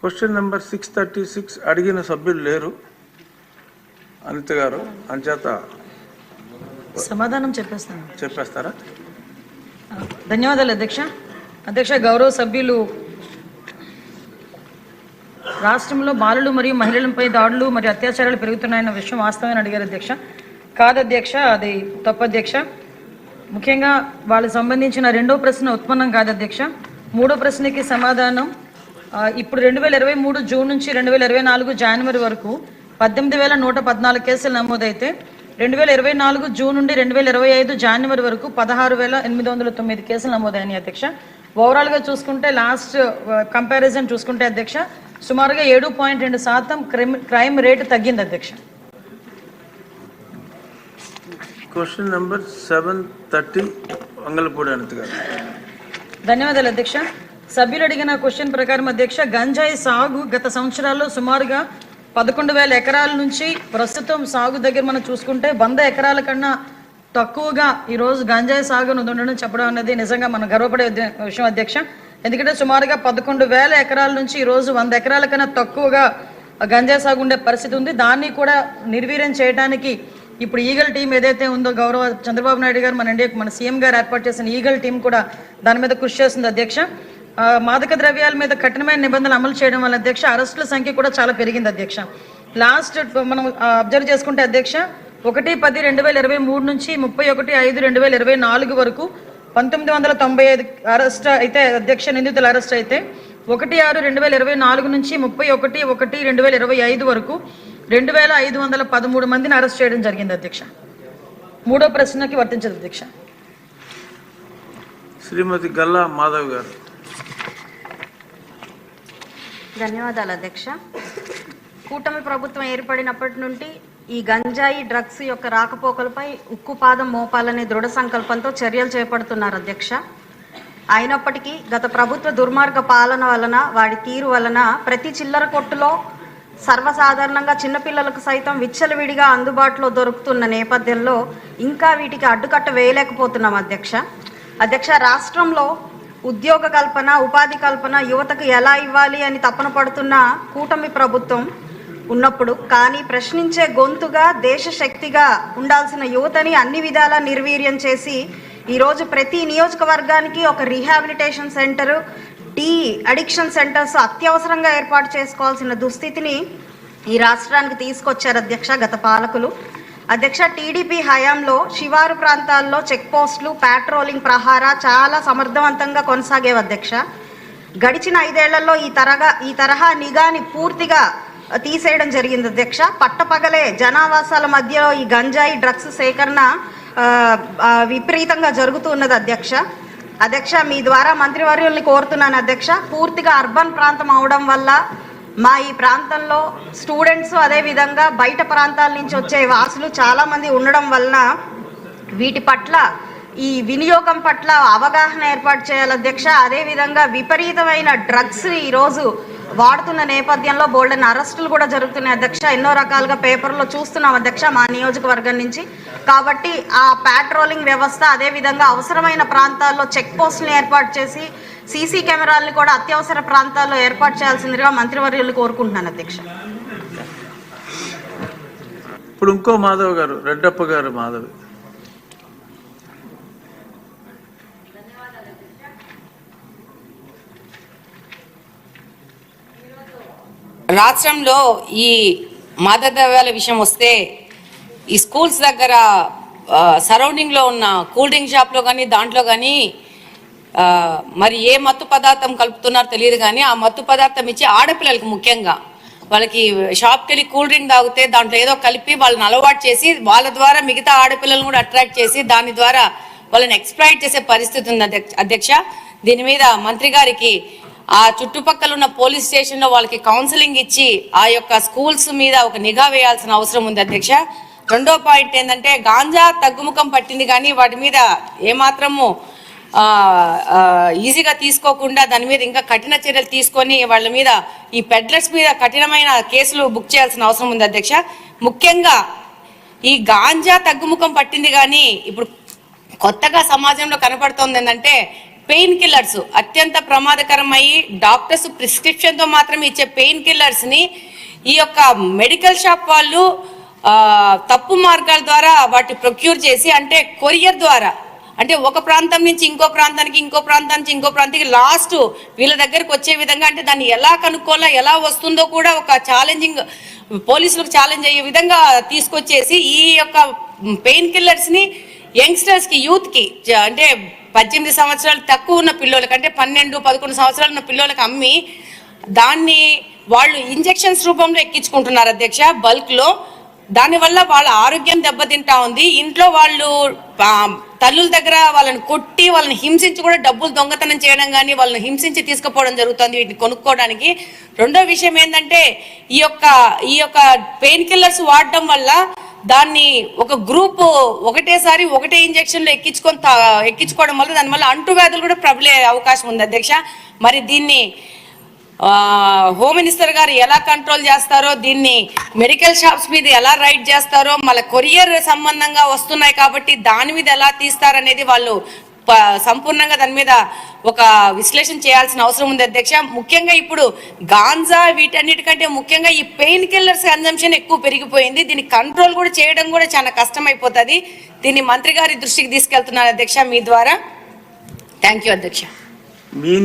Question number 636 అడిగిన సభ్యులు లేరు అనిత గారు, అంచేత సమాధానం చెప్పేస్తారా? ధన్యవాదాలు అధ్యక్ష. అధ్యక్ష, గౌరవ సభ్యులు రాష్ట్రంలో బాలలు మరియు మహిళలపై దాడులు మరియు అత్యాచారాలు పెరుగుతున్నాయన్న విషయం వాస్తవమని అడిగారు అధ్యక్ష. కాదు అధ్యక్ష, అది తప్పు అధ్యక్ష. ముఖ్యంగా వాళ్ళకి సంబంధించిన రెండో ప్రశ్న ఉత్పన్నం కాదు అధ్యక్ష. మూడో ప్రశ్నకి సమాధానం ఇప్పుడు 2023 జూన్ నుంచి 2024 జనవరి వరకు 18,114 కేసులు నమోదైతే 2024 జూన్ నుండి 2025 జనవరి వరకు 16,809 కేసులు నమోదైనాయి అధ్యక్ష. ఓవరాల్గా చూసుకుంటే లాస్ట్ కంపారిజన్ చూసుకుంటే అధ్యక్ష సుమారుగా 7.2% క్రైమ్ రేటు తగ్గింది అధ్యక్ష. క్వశ్చన్ నెంబర్ 730 వంగలపూడి అనిత గారు. ధన్యవాదాలు అధ్యక్ష. సభ్యులు అడిగిన క్వశ్చన్ ప్రకారం అధ్యక్ష, గంజాయి సాగు గత సంవత్సరాల్లో సుమారుగా 11,000 ఎకరాల నుంచి ప్రస్తుతం సాగు దగ్గర మనం చూసుకుంటే 100 ఎకరాల కన్నా తక్కువగా ఈరోజు గంజాయి సాగు ఉండడం చెప్పడం అనేది నిజంగా మనం గర్వపడే విషయం అధ్యక్ష. ఎందుకంటే సుమారుగా 11,000 ఎకరాల నుంచి ఈరోజు 100 ఎకరాల కన్నా తక్కువగా గంజాయి సాగు ఉండే పరిస్థితి ఉంది. దాన్ని కూడా నిర్వీర్యం చేయడానికి ఇప్పుడు ఈగల్ టీం ఏదైతే ఉందో గౌరవ చంద్రబాబు నాయుడు గారు మన సీఎం గారు ఏర్పాటు చేసిన ఈగల్ టీం కూడా దాని మీద కృషి చేస్తుంది అధ్యక్ష. మాదక ద్రవ్యాల మీద కఠినమైన నిబంధనలు అమలు చేయడం వల్ల అధ్యక్ష అరెస్టుల సంఖ్య కూడా చాలా పెరిగింది అధ్యక్ష. లాస్ట్ మనం అబ్జర్వ్ చేసుకుంటే అధ్యక్ష 1/10/2023 నుంచి 31/5/2024 వరకు 1995 అరెస్ట్ అయితే అధ్యక్ష నిందితులు అరెస్ట్ అయితే 1/6/2024 నుంచి 31/1/2025 వరకు 2,513 మందిని అరెస్ట్ చేయడం జరిగింది అధ్యక్ష. మూడో ప్రశ్నకి వర్తించదు అధ్యక్ష. శ్రీమతి గల్లా మాధవ్ గారు. ధన్యవాదాలు అధ్యక్ష. కూటమి ప్రభుత్వం ఏర్పడినప్పటి నుండి ఈ గంజాయి డ్రగ్స్ యొక్క రాకపోకలపై ఉక్కుపాదం మోపాలనే దృఢ సంకల్పంతో చర్యలు చేపడుతున్నారు అధ్యక్ష. అయినప్పటికీ గత ప్రభుత్వ దుర్మార్గ పాలన వలన వాడి తీరు వలన ప్రతి చిల్లర కొట్టులో సర్వసాధారణంగా చిన్నపిల్లలకు సైతం విచ్చలవిడిగా అందుబాటులో దొరుకుతున్న నేపథ్యంలో ఇంకా వీటికి అడ్డుకట్ట వేయలేకపోతున్నాం అధ్యక్ష. రాష్ట్రంలో ఉద్యోగ కల్పన, ఉపాధి కల్పన యువతకు ఎలా ఇవ్వాలి అని తపన పడుతున్న కూటమి ప్రభుత్వం ఉన్నప్పుడు కానీ ప్రశ్నించే గొంతుగా దేశ శక్తిగా ఉండాల్సిన యువతని అన్ని విధాలా నిర్వీర్యం చేసి ఈరోజు ప్రతి నియోజకవర్గానికి ఒక rehabilitation centre, de addiction centres అత్యవసరంగా ఏర్పాటు చేసుకోవాల్సిన దుస్థితిని ఈ రాష్ట్రానికి తీసుకొచ్చారు అధ్యక్ష గత పాలకులు. అధ్యక్ష, టీడీపీ హయాంలో శివారు ప్రాంతాల్లో చెక్ పోస్టులు, పాట్రోలింగ్ ప్రహార చాలా సమర్థవంతంగా కొనసాగేవి అధ్యక్ష. గడిచిన 5 ఏళ్లలో ఈ తరహా నిఘాని పూర్తిగా తీసేయడం జరిగింది అధ్యక్ష. పట్టపగలే జనావాసాల మధ్యలో ఈ గంజాయి డ్రగ్స్ సేకరణ విపరీతంగా జరుగుతున్నది అధ్యక్ష. మీ ద్వారా మంత్రివర్యుల్ని కోరుతున్నాను అధ్యక్ష, పూర్తిగా అర్బన్ ప్రాంతం అవడం వల్ల మా ఈ ప్రాంతంలో స్టూడెంట్స్ అదేవిధంగా బయట ప్రాంతాల నుంచి వచ్చే వాసులు చాలామంది ఉండడం వలన వీటి పట్ల ఈ వినియోగం పట్ల అవగాహన ఏర్పాటు చేయాలి అధ్యక్ష. అదేవిధంగా విపరీతమైన డ్రగ్స్ ఈరోజు వాడుతున్న నేపథ్యంలో బోల్డెన్ అరెస్టులు కూడా జరుగుతున్నాయి అధ్యక్ష. ఎన్నో రకాలుగా పేపర్లో చూస్తున్నాం అధ్యక్ష మా నియోజకవర్గం నుంచి. కాబట్టి ఆ పాట్రోలింగ్ వ్యవస్థ అదేవిధంగా అవసరమైన ప్రాంతాల్లో చెక్ పోస్టులను ఏర్పాటు చేసి సీసీ కెమెరాలను కూడా అత్యవసర ప్రాంతాల్లో ఏర్పాటు చేయాల్సిందిగా మంత్రివర్యులు కోరుకుంటున్నాను అధ్యక్ష. ఇప్పుడు ఇంకో మాధవ్ గారు, రెడ్డప్ప గారు మాధవ్. రాష్ట్రంలో ఈ మాదక ద్రవ్యాల విషయం వస్తే ఈ స్కూల్స్ దగ్గర సరౌండింగ్లో ఉన్న కూల్ డ్రింక్ షాప్లో కానీ దాంట్లో కానీ మరి ఏ మత్తు పదార్థం కలుపుతున్నారో తెలియదు కానీ ఆ మత్తు పదార్థం ఇచ్చి ఆడపిల్లలకి ముఖ్యంగా వాళ్ళకి షాప్కి వెళ్ళి కూల్ డ్రింక్ తాగితే దాంట్లో ఏదో కలిపి వాళ్ళని అలవాటు చేసి వాళ్ళ ద్వారా మిగతా ఆడపిల్లలను కూడా అట్రాక్ట్ చేసి దాని ద్వారా వాళ్ళని ఎక్స్ప్లాయిట్ చేసే పరిస్థితి ఉంది అధ్యక్ష. దీని మీద మంత్రి గారికి ఆ చుట్టుపక్కల ఉన్న పోలీస్ స్టేషన్లో వాళ్ళకి కౌన్సిలింగ్ ఇచ్చి ఆ యొక్క స్కూల్స్ మీద ఒక నిఘా వేయాల్సిన అవసరం ఉంది అధ్యక్ష. రెండో పాయింట్ ఏంటంటే గాంజా తగ్గుముఖం పట్టింది కానీ వాటి మీద ఏమాత్రము ఈజీగా తీసుకోకుండా దాని మీద ఇంకా కఠిన చర్యలు తీసుకొని వాళ్ళ మీద ఈ పెడ్లర్స్ మీద కఠినమైన కేసులు బుక్ చేయాల్సిన అవసరం ఉంది అధ్యక్ష. ముఖ్యంగా ఈ గాంజా తగ్గుముఖం పట్టింది కానీ ఇప్పుడు కొత్తగా సమాజంలో కనపడుతోంది ఏంటంటే పెయిన్ కిల్లర్స్ అత్యంత ప్రమాదకరమయ్యి డాక్టర్స్ ప్రిస్క్రిప్షన్ తో మాత్రమే ఇచ్చే పెయిన్ కిల్లర్స్ ని ఈ యొక్క మెడికల్ షాప్ వాళ్ళు తప్పు మార్గాల ద్వారా వాటి ప్రొక్యూర్ చేసి, అంటే కొరియర్ ద్వారా, అంటే ఒక ప్రాంతం నుంచి ఇంకో ప్రాంతానికి, ఇంకో ప్రాంతం నుంచి ఇంకో ప్రాంతానికి లాస్ట్ వీళ్ళ దగ్గరకు వచ్చే విధంగా, అంటే దాన్ని ఎలా కనుక్కోవాలా, ఎలా వస్తుందో కూడా ఒక ఛాలెంజింగ్, పోలీసులకు ఛాలెంజ్ అయ్యే విధంగా తీసుకొచ్చేసి ఈ యొక్క పెయిన్ కిల్లర్స్ ని యంగ్స్టర్స్ కి, యూత్ కి, అంటే 18 సంవత్సరాలు తక్కువ ఉన్న పిల్లలకి, అంటే 12-11 సంవత్సరాలు ఉన్న పిల్లలకి అమ్మి దాన్ని వాళ్ళు ఇంజెక్షన్స్ రూపంలో ఎక్కించుకుంటున్నారు అధ్యక్ష, బల్క్ లో. దానివల్ల వాళ్ళ ఆరోగ్యం దెబ్బతింటా ఉంది. ఇంట్లో వాళ్ళు తల్లుల దగ్గర వాళ్ళని కొట్టి, వాళ్ళని హింసించి కూడా డబ్బులు దొంగతనం చేయడం కానీ, వాళ్ళని హింసించి తీసుకుపోవడం జరుగుతుంది వీటిని కొనుక్కోవడానికి. రెండో విషయం ఏంటంటే, ఈ యొక్క పెయిన్ కిల్లర్స్ వాడడం వల్ల దాన్ని ఒక గ్రూప్ ఒకటేసారి ఒకటే ఇంజెక్షన్లో ఎక్కించుకోవడం వల్ల దానివల్ల అంటువ్యాధులు కూడా ప్రబలే అవకాశం ఉంది అధ్యక్ష. మరి దీన్ని హోమ్ మినిస్టర్ గారు ఎలా కంట్రోల్ చేస్తారో, దీన్ని మెడికల్ షాప్స్ మీద ఎలా రైడ్ చేస్తారో, మళ్ళీ కొరియర్ సంబంధంగా వస్తున్నాయి కాబట్టి దాని మీద ఎలా తీస్తారనేది వాళ్ళు సంపూర్ణంగా దాని మీద ఒక విశ్లేషణ చేయాల్సిన అవసరం ఉంది అధ్యక్ష. ముఖ్యంగా ఇప్పుడు గాంజా వీటన్నిటికంటే ముఖ్యంగా ఈ పెయిన్ కిల్లర్స్ కన్జంప్షన్ ఎక్కువ పెరిగిపోయింది. దీన్ని కంట్రోల్ కూడా చేయడం కూడా చాలా కష్టం అయిపోతుంది. దీన్ని మంత్రి గారి దృష్టికి తీసుకెళ్తున్నాను అధ్యక్ష మీ ద్వారా. థ్యాంక్ యూ అధ్యక్ష. మీ